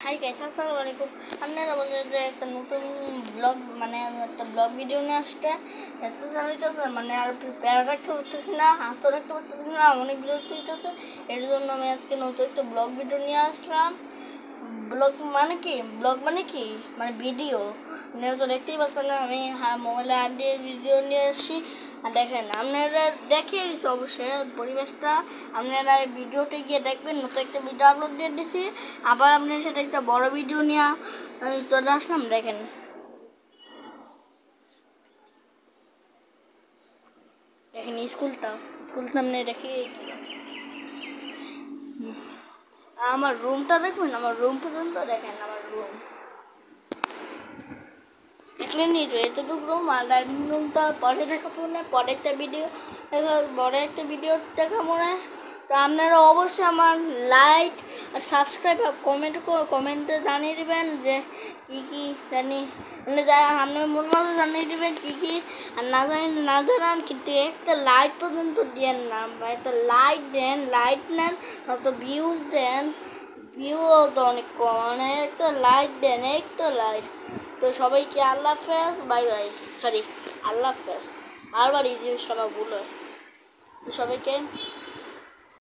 Hi guys, আসসালামু আলাইকুম। আপনারা বললেন যে একটা নতুন ব্লগ আমি একটা ব্লগ ভিডিও নিয়ে আসতে এত চালাইতেছে আর প্যারা রাখতে পারতেছি না, হাসতে রাখতে পারতেছি না, অনেক বিরক্ত হইতেছে। এর জন্য আমি আজকে নতুন একটা ব্লগ ভিডিও নিয়ে আসলাম। ব্লগ মানে কি ভিডিও। আপনারা তো দেখতেই পাচ্ছেন না, আমি মোবাইলে হাত দিয়ে ভিডিও নিয়ে আসছি। আর দেখেন, আপনারা দেখিয়ে দিচ্ছি অবশ্যই পরিবেশটা। আপনারা এই ভিডিওতে গিয়ে দেখবেন, নতুন একটা ভিডিও আপলোড দিয়ে দিছি। আবার আপনার সাথে একটা বড় ভিডিও নিয়ে চলে আসলাম। দেখেন দেখেন স্কুলটা আপনি দেখি। আমার রুমটা দেখবেন, আমার রুম পর্যন্ত দেখেন। আমার রুম দেখলেন নি তো, এতটুকু রুম। আর ডাইনিং রুমটা পরে দেখাবো না, পরে একটা ভিডিও দেখাবো না। তো আপনারা অবশ্যই আমার লাইক আর সাবস্ক্রাইব আর কমেন্টে জানিয়ে দেবেন যে কী জানি, আপনার মন মতো জানিয়ে দেবেন কী আর না জানান, কিন্তু একটা লাইক পর্যন্ত দেন না। একটা লাইক দেন, লাইক নেন, নয়তো ভিউজ দেন। ভিউ তো অনেক কম, একটা লাইক দেন, একটা লাইক। তো সবাইকে আল্লাহ হাফেজ, বাই বাই। সরি, আল্লাহ হাফেজ। বারবার এই জিনিসটা আমার ভুল হয়। তো সবাইকে